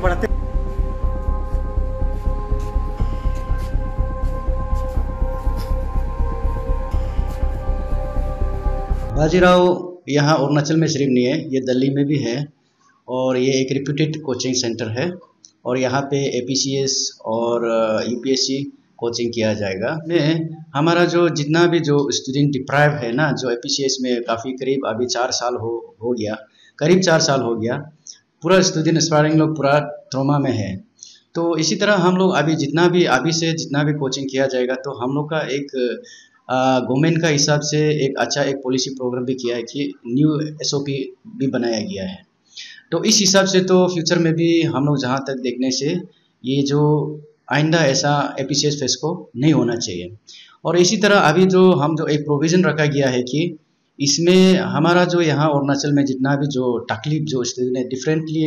पढ़ते। बाजीराव यहाँ अरुणाचल में सिर्फ नहीं है, ये दिल्ली में भी है और ये एक रिप्यूटेड कोचिंग सेंटर है और यहाँ पे APCS और UPSC कोचिंग किया जाएगा। में हमारा जो जितना भी जो स्टूडेंट डिप्राइव है ना, जो APCS में काफ़ी करीब अभी 4 साल हो गया, करीब 4 साल हो गया, पूरा स्टूडेंट एस्पायरिंग लोग पूरा ट्रॉमा में है। तो इसी तरह हम लोग अभी जितना भी कोचिंग किया जाएगा, तो हम लोग का एक गवर्नमेंट का हिसाब से एक अच्छा एक पॉलिसी प्रोग्राम भी किया है कि न्यू SOP भी बनाया गया है। तो इस हिसाब से तो फ्यूचर में भी हम लोग जहाँ तक देखने से ये जो आइंदा ऐसा APCS फेस को नहीं होना चाहिए। और इसी तरह अभी जो एक प्रोविज़न रखा गया है कि इसमें हमारा जो यहाँ अरुणाचल में जितना भी जो तकलीफ जो स्टूडेंट है, डिफरेंटली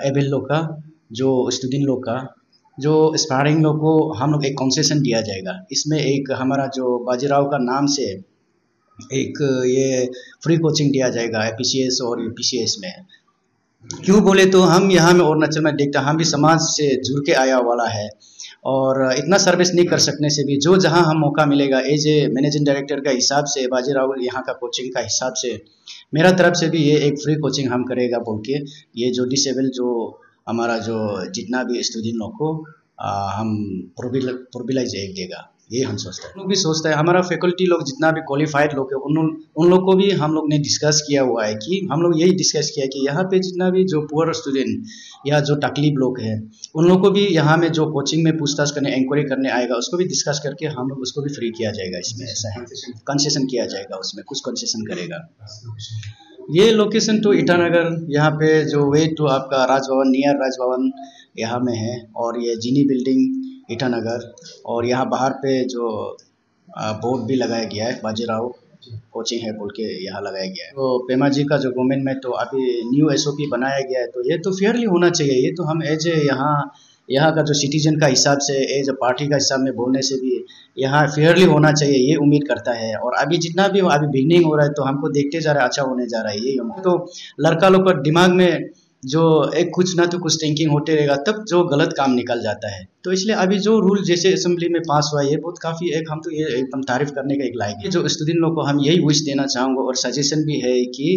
एबल लोग का, जो स्टूडेंट लोग का, जो एस्पायरिंग लोग को हम लोग एक कंसेशन दिया जाएगा। इसमें एक हमारा जो बाजीराव का नाम से एक ये फ्री कोचिंग दिया जाएगा APCS और UPCS में। क्यों बोले तो हम यहाँ में अरुणाचल में देखते हैं, हम भी समाज से जुड़ के आया वाला है और इतना सर्विस नहीं कर सकने से भी जो जहाँ हम मौका मिलेगा एज ए मैनेजिंग डायरेक्टर का हिसाब से, बाजीराव यहाँ का कोचिंग का हिसाब से मेरा तरफ से भी ये एक फ्री कोचिंग हम करेगा बोल के, ये जो डिसेबल जो हमारा जो जितना भी स्टूडेंट लोग को हम प्रोविलाइज एक देगा, ये हम सोचते हैं। लोग भी सोचते हैं, हमारा फैकल्टी लोग जितना भी क्वालिफाइड लोग है उन लोग को भी हम लोग ने डिस्कस किया हुआ है कि हम लोग यही डिस्कस किया कि यहाँ पे जितना भी जो पुअर स्टूडेंट या जो तकलीफ लोग हैं उन लोग को भी यहाँ में जो कोचिंग में पूछताछ करने इंक्वायरी करने आएगा उसको भी डिस्कस करके हम लोग उसको भी फ्री किया जाएगा। इसमें ऐसा है कंसेशन किया जाएगा, उसमें कुछ कंसेशन करेगा। ये लोकेशन तो ईटानगर, यहाँ पे जो वे टू आपका राजभवन, नियर राजभवन यहाँ में है और ये जीनी बिल्डिंग ईटानगर, और यहाँ बाहर पे जो बोर्ड भी लगाया गया है बाजीराव कोचिंग है बोल के यहाँ लगाया गया है। तो पेमा जी का जो गवर्नमेंट में तो अभी न्यू SOP बनाया गया है, तो ये तो फेयरली होना चाहिए। ये तो हम एज ए यहाँ का जो सिटीजन का हिसाब से, एज ए पार्टी का हिसाब में बोलने से भी यहाँ फेयरली होना चाहिए, ये उम्मीद करता है। और अभी जितना भी अभी बिगनिंग हो रहा है तो हमको देखते जा रहा है अच्छा होने जा रहा है। ये तो लड़का लोग का दिमाग में जो एक कुछ ना तो कुछ थिंकिंग होते रहेगा, तब जो गलत काम निकल जाता है। तो इसलिए अभी जो रूल जैसे असेंबली में पास हुआ है ये बहुत काफ़ी एक हम तो ये एकदम तारीफ करने का एक लायक है। जो स्टूडेंट लोग को हम यही विश देना चाहूँगा और सजेशन भी है कि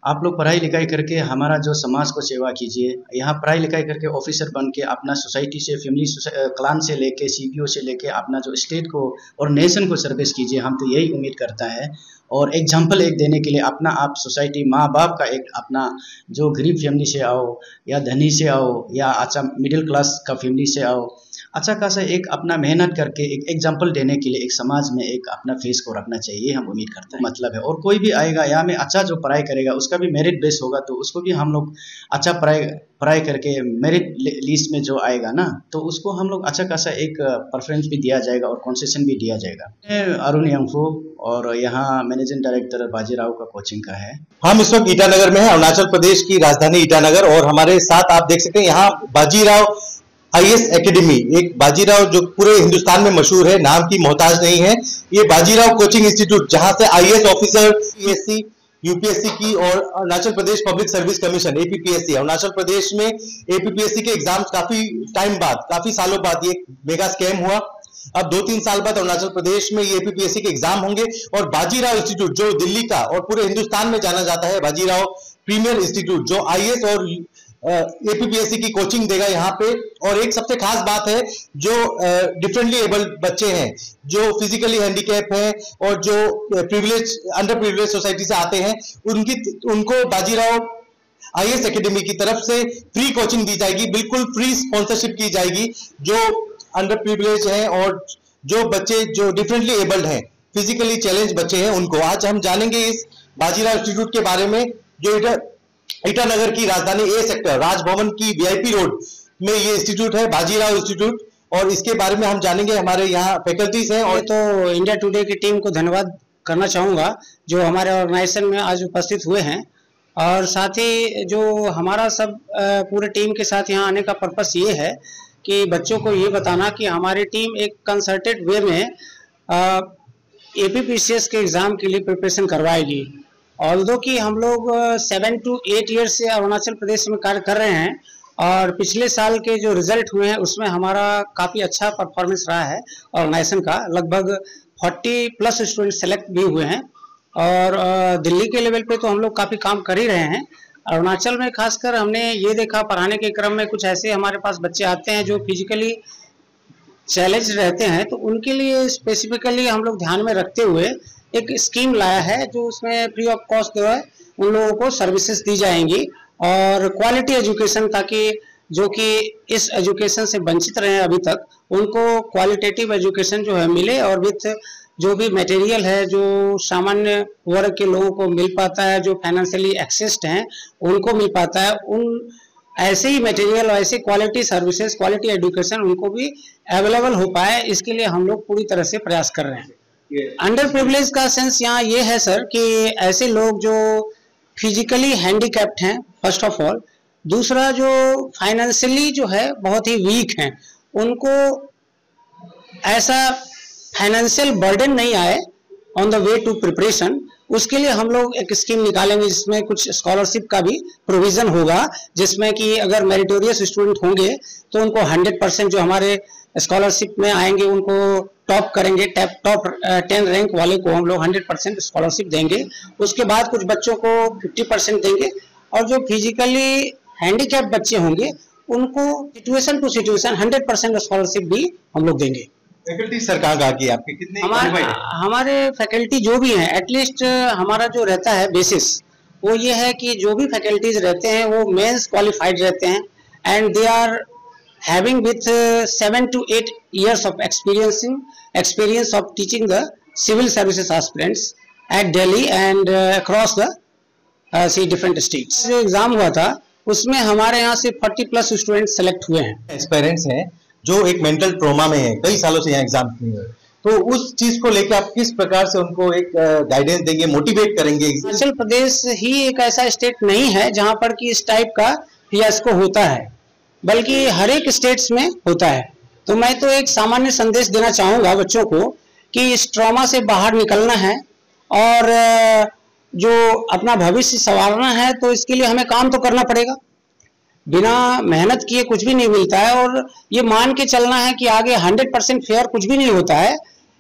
आप लोग पढ़ाई लिखाई करके हमारा जो समाज को सेवा कीजिए। यहाँ पढ़ाई लिखाई करके ऑफिसर बन के अपना सोसाइटी से, फैमिली क्लान से लेके CBO से लेके अपना जो स्टेट को और नेशन को सर्विस कीजिए। हम तो यही उम्मीद करता है। और एग्जाम्पल एक देने के लिए अपना आप सोसाइटी, माँ बाप का एक अपना जो गरीब फैमिली से आओ या धनी से आओ या अच्छा मिडिल क्लास का फैमिली से आओ, अच्छा खासा एक अपना मेहनत करके एक एग्जाम्पल देने के लिए एक समाज में एक अपना फेस को रखना चाहिए, ये हम उम्मीद करते हैं। मतलब है और कोई भी आएगा यहाँ में अच्छा जो पढ़ाई करेगा उसका भी मेरिट बेस होगा, तो उसको भी हम लोग अच्छा पढ़ाई करके मेरिट लिस्ट में जो आएगा ना, तो उसको हम लोग अच्छा खासा एक प्रेफरेंस भी दिया जाएगा और कंसेशन भी दिया जाएगा। अरुण यंगफो और यहाँ मैनेजिंग डायरेक्टर बाजीराव का कोचिंग का है। हम इस वक्त ईटानगर में हैं, अरुणाचल प्रदेश की राजधानी ईटानगर, और हमारे साथ आप देख सकते हैं यहाँ बाजीराव IAS एकेडमी, एक बाजीराव जो पूरे हिंदुस्तान में मशहूर है, नाम की मोहताज नहीं है। ये बाजीराव कोचिंग इंस्टीट्यूट जहां से IAS ऑफिसर, PSC, UPSC की और Arunachal Pradesh public service commission APPSC, Arunachal Pradesh में APPSC के एग्जाम्स काफी टाइम बाद, काफी सालों बाद ये मेगा स्कैम हुआ। अब 2-3 साल बाद अरुणाचल प्रदेश में ये APPSC के एग्जाम होंगे और बाजीराव इंस्टीट्यूट जो दिल्ली का और पूरे हिंदुस्तान में जाना जाता है, बाजीराव प्रीमियर इंस्टीट्यूट जो IAS और APPSC की कोचिंग देगा यहाँ पे। और एक सबसे खास बात है, जो डिफरेंटली एबल्ड बच्चे हैं, जो फिजिकली हैंडीकैप हैं और जो अंडर प्रिविलेज सोसाइटी से आते हैं, उनको बाजीराव IAS एकेडमी की तरफ से फ्री कोचिंग दी जाएगी, बिल्कुल फ्री स्पॉन्सरशिप की जाएगी। जो अंडर प्रिविलेज हैं और जो बच्चे जो डिफरेंटली एबल्ड हैं, फिजिकली चैलेंज बच्चे हैं, उनको आज हम जानेंगे इस बाजीराव इंस्टीट्यूट के बारे में, जो ईटानगर की राजधानी A सेक्टर राजभवन की VIP रोड में ये इंस्टीट्यूट है, बाजीराव इंस्टीट्यूट, और इसके बारे में हम जानेंगे। हमारे यहाँ फैकल्टीज हैं। और तो इंडिया टुडे की टीम को धन्यवाद करना चाहूँगा जो हमारे ऑर्गेनाइजेशन में आज उपस्थित हुए हैं, और साथ ही जो हमारा सब पूरे टीम के साथ यहाँ आने का पर्पस ये है कि बच्चों को ये बताना कि हमारी टीम एक कंसर्टेड वे में APPCS के एग्ज़ाम के लिए प्रिपरेशन करवाएगी। ऑल्दो कि हम लोग 7 to 8 ईयर्स से अरुणाचल प्रदेश में कार्य कर रहे हैं और पिछले साल के जो रिजल्ट हुए हैं उसमें हमारा काफ़ी अच्छा परफॉर्मेंस रहा है ऑर्गेनाइजेशन का। लगभग 40+ स्टूडेंट सेलेक्ट भी हुए हैं और दिल्ली के लेवल पे तो हम लोग काफ़ी काम कर ही रहे हैं। अरुणाचल में खासकर हमने ये देखा, पढ़ाने के क्रम में कुछ ऐसे हमारे पास बच्चे आते हैं जो फिजिकली चैलेंज रहते हैं, तो उनके लिए स्पेसिफिकली हम लोग ध्यान में रखते हुए एक स्कीम लाया है जो उसमें फ्री ऑफ कॉस्ट जो है उन लोगों को सर्विसेज दी जाएंगी और क्वालिटी एजुकेशन, ताकि जो कि इस एजुकेशन से वंचित रहे हैं अभी तक, उनको क्वालिटेटिव एजुकेशन जो है मिले और विथ जो भी मटेरियल है जो सामान्य वर्ग के लोगों को मिल पाता है, जो फाइनेंशियली एक्सेस्ड हैं उनको मिल पाता है, उन ऐसे ही मटेरियल और ऐसे क्वालिटी सर्विसेज, क्वालिटी एजुकेशन उनको भी अवेलेबल हो पाए, इसके लिए हम लोग पूरी तरह से प्रयास कर रहे हैं। अंडर प्रिविलेज का सेंस यहाँ ये है सर कि ऐसे लोग जो फिजिकली हैंडीकैप्ड हैं फर्स्ट ऑफ ऑल, दूसरा जो फाइनेंशियली जो है बहुत ही वीक हैं, उनको ऐसा फाइनेंशियल बर्डन नहीं आए on the way to preparation, उसके लिए हम लोग एक स्कीम निकालेंगे जिसमें कुछ स्कॉलरशिप का भी प्रोविजन होगा, जिसमें कि अगर मेरिटोरियस स्टूडेंट होंगे तो उनको 100% जो हमारे स्कॉलरशिप में आएंगे उनको टॉप करेंगे, टॉप 10 रैंक वाले को हम लोग 100% स्कॉलरशिप देंगे। उसके बाद कुछ बच्चों को 50% देंगे और जो फिजिकली हैंडीकैप बच्चे होंगे उनको सिचुएशन टू सिचुएशन 100% स्कॉलरशिप भी हम लोग देंगे। फैकल्टी सरकार का कि आपके कितने हमारे फैकल्टी जो भी हैं, एटलीस्ट हमारा जो रहता है बेसिस वो ये है कि जो भी फैकल्टीज रहते हैं वो मेंस क्वालिफाइड रहते हैं and they are having with 7 to 8 years of experience of teaching the civil services aspirants at Delhi and across the different states। जो एग्जाम हुआ था उसमें हमारे यहाँ से 40+ स्टूडेंट सेलेक्ट हुए हैं। एक्सपीरियंस हैं जो एक मेंटल ट्रॉमा में है, कई सालों से यहाँ एग्जाम नहीं हुए, तो उस चीज को लेकर आप किस प्रकार से उनको एक गाइडेंस देंगे, मोटिवेट करेंगे? हिमाचल प्रदेश ही एक ऐसा स्टेट नहीं है जहां पर कि इस टाइप का फियास्को होता है, बल्कि हर एक स्टेट्स में होता है। तो मैं तो एक सामान्य संदेश देना चाहूंगा बच्चों को कि इस ट्रॉमा से बाहर निकलना है और जो अपना भविष्य संवारना है तो इसके लिए हमें काम तो करना पड़ेगा। बिना मेहनत किए कुछ भी नहीं मिलता है और ये मान के चलना है कि आगे 100% फेयर कुछ भी नहीं होता है,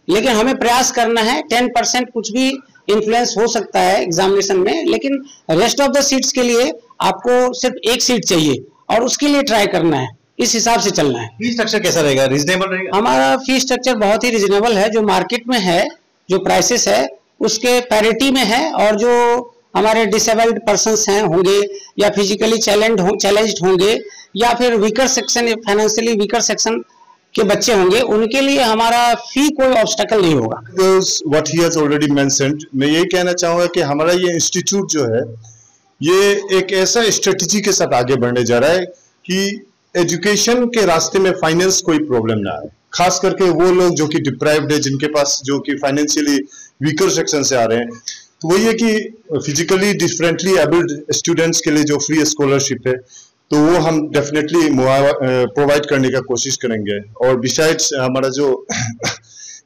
लेकिन हमें प्रयास करना है। 10% कुछ भी इन्फ्लुएंस हो सकता है एग्जामिनेशन में, लेकिन रेस्ट ऑफ द सीट्स के लिए आपको सिर्फ एक सीट चाहिए और उसके लिए ट्राई करना है, इस हिसाब से चलना है। फीस स्ट्रक्चर कैसा रहेगा? रीजनेबल रहेगा? हमारा फीस स्ट्रक्चर बहुत ही रीजनेबल है, जो मार्केट में है, जो प्राइसेस है उसके पैरिटी में है। और जो हमारे डिसेबल्ड पर्सन्स हैं होंगे या फिजिकली चैलेंज्ड होंगे या फिर weaker section, financially weaker section के बच्चे होंगे, उनके लिए हमारा फी कोई ऑब्स्टेकल नहीं होगा। What he has already mentioned, मैं ये कहना चाहूँगा कि हमारा ये इंस्टीट्यूट जो है ये एक ऐसा स्ट्रेटजी के साथ आगे बढ़ने जा रहा है कि एजुकेशन के रास्ते में फाइनेंस कोई प्रॉब्लम ना आए, खास करके वो लोग जो कि डिप्राइव्ड है, जिनके पास जो कि फाइनेंशियली वीकर सेक्शन से आ रहे हैं। तो वही है कि फिजिकली डिफरेंटली एबल्ड स्टूडेंट्स के लिए जो फ्री स्कॉलरशिप है तो वो हम डेफिनेटली प्रोवाइड करने का कोशिश करेंगे। और बिसाइड्स हमारा जो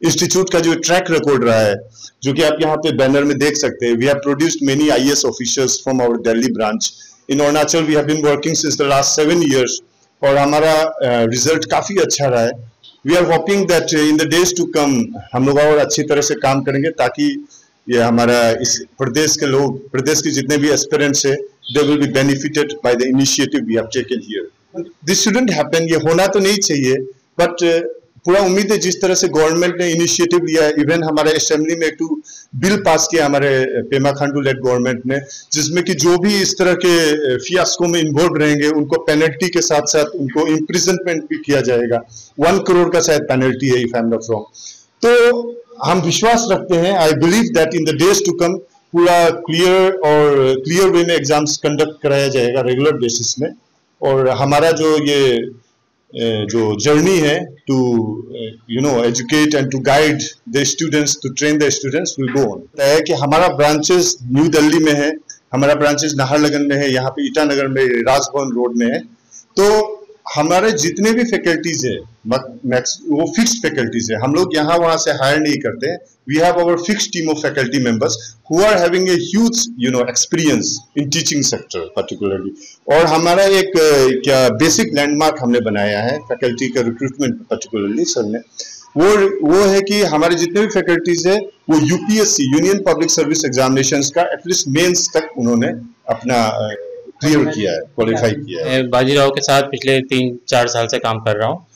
इंस्टीट्यूट का जो ट्रैक रिकॉर्ड रहा है, जो कि आप यहाँ पे बैनर में देख सकते हैं, we have produced many IAS officers from our Delhi branch. In Arunachal we have been working since the last 7 years और हमारा रिजल्ट काफी अच्छा रहा है। We are hoping that in the days to come हम लोग और अच्छी तरह से काम करेंगे ताकि ये हमारा इस प्रदेश के लोग, प्रदेश के जितने भी एस्पिरेंट्स है, they will be benefited by the initiative we have taken here. This shouldn't happen, ये होना तो नहीं चाहिए, बट पूरा उम्मीद है जिस तरह से गवर्नमेंट ने इनिशिएटिव लिया है, इवन हमारे असेंबली में एक बिल पास किया हमारे पेमा खांडू लेड गवर्नमेंट ने, जिसमें कि जो भी इस तरह के फियास्को में इन्वॉल्व रहेंगे उनको पेनल्टी के साथ साथ उनको इम्प्रिजनमेंट भी किया जाएगा। 1 करोड़ का शायद पेनल्टी है, if I am not wrong. तो हम विश्वास रखते हैं, I believe that in the days to come पूरा क्लियर वे में एग्जाम्स कंडक्ट कराया जाएगा रेगुलर बेसिस में। और हमारा जो जर्नी है to educate and to guide the students, to train the students will go on. है कि हमारा ब्रांचेस न्यू दिल्ली में है, हमारा ब्रांचेस नाहरलगुन में है, यहाँ पे ईटानगर में, राजभवन रोड में है। तो हमारे जितने भी फैकल्टीज है वो फिक्स्ड फैकल्टीज है, हम लोग यहाँ वहाँ से हायर नहीं करते हैं। We have our fixed team of faculty members who are having a huge experience in teaching sector particularly. और हमारा एक क्या बेसिक लैंडमार्क हमने बनाया है फैकल्टी का रिक्रूटमेंट पर्टिकुलरली सर ने, वो है कि हमारे जितने भी फैकल्टीज है वो UPSC union public service examinations का एटलीस्ट मेंस तक उन्होंने अपना क्लियर किया है, क्वालिफाई किया है। बाजीराव के साथ पिछले 3-4 साल से काम कर रहा हूँ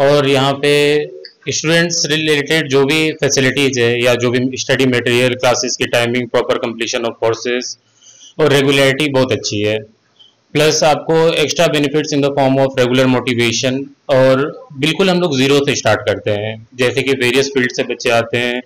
और यहाँ पे स्टूडेंट्स रिलेटेड जो भी फैसिलिटीज है या जो भी स्टडी मटेरियल, क्लासेस की timing, proper completion of courses और रेगुलरिटी बहुत अच्छी है। प्लस आपको extra benefits in the form of regular motivation, और बिल्कुल हम लोग जीरो से स्टार्ट करते हैं। जैसे कि वेरियस फील्ड से बच्चे आते हैं,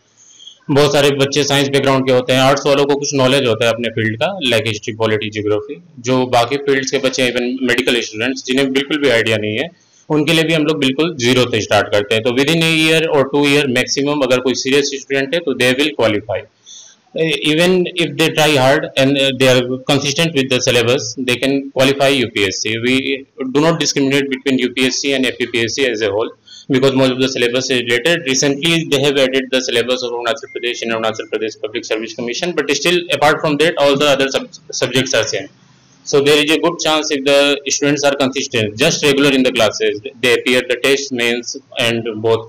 बहुत सारे बच्चे साइंस बैकग्राउंड के होते हैं, आर्ट्स वालों को कुछ नॉलेज होता है अपने फील्ड का, लाइक हिस्ट्री, पॉलिटी, ज्योग्राफी। जो बाकी फील्ड्स के बच्चे, इवन मेडिकल स्टूडेंट्स जिन्हें बिल्कुल भी आइडिया नहीं है, उनके लिए भी हम लोग बिल्कुल जीरो से स्टार्ट करते हैं। तो विद इन ए ईयर और 2 ईयर मैक्सिमम अगर कोई सीरियस स्टूडेंट है तो they will qualify. Even if they try hard and they are consistent with the syllabus, they can qualify UPSC. We do not discriminate between UPSC and FPPSC as a whole because most of the syllabus is related. Recently, they have added the syllabus of Arunachal Pradesh in Arunachal Pradesh Public Service Commission, but still, apart from that, all the other subjects are same. So there is a good chance if the students are consistent, just regular in the classes, they appear the test, mains, and both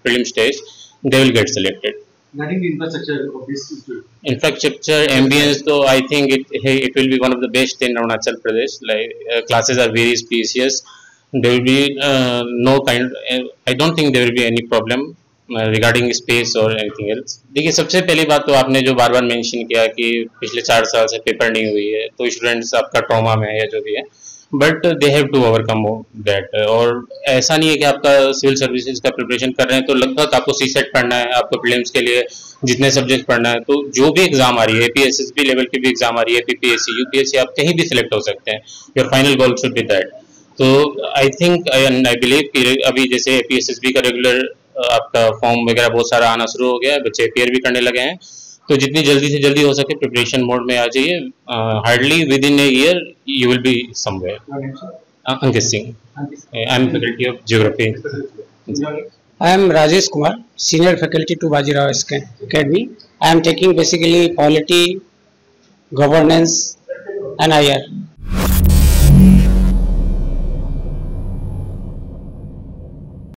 prelims test, they will get selected. Regarding the infrastructure of this institute, Infrastructure, ambience, though I think it will be one of the best in Arunachal Pradesh. Like classes are very spacious. There will be no kind. I don't think there will be any problem regarding space or anything else. देखिए, सबसे पहली बात तो आपने जो बार बार mention किया कि पिछले 4 साल से पेपर नहीं हुई है, तो स्टूडेंट्स आपका ट्रॉमा में है या जो भी है, but they have to overcome that. और ऐसा नहीं है कि आपका सिविल सर्विसेज का प्रिपरेशन कर रहे हैं तो लगभग आपको सीसेट पढ़ना है, आपको प्रीलिम्स के लिए जितने सब्जेक्ट पढ़ना है, तो जो भी एग्जाम आ रही है, एपीएसएसबी लेवल की भी एग्जाम आ रही है, पीपीएससी, यूपीएससी, आप कहीं भी सिलेक्ट हो सकते हैं। Your final goal should be that. तो आई थिंक आई बिलीव कि अभी जैसे एपीएसएसबी का रेगुलर आपका फॉर्म वगैरह बहुत सारा आना शुरू हो गया है, बच्चे अपियर भी करने लगे हैं, तो जितनी जल्दी से जल्दी हो सके प्रिपरेशन मोड में आ जाइए। Hardly with in a year you will be somewhere. Ankit Singh, I am faculty of geography. I am Rajesh Kumar, senior faculty to Bajirao Academy. I am taking basically polity, governance and IR.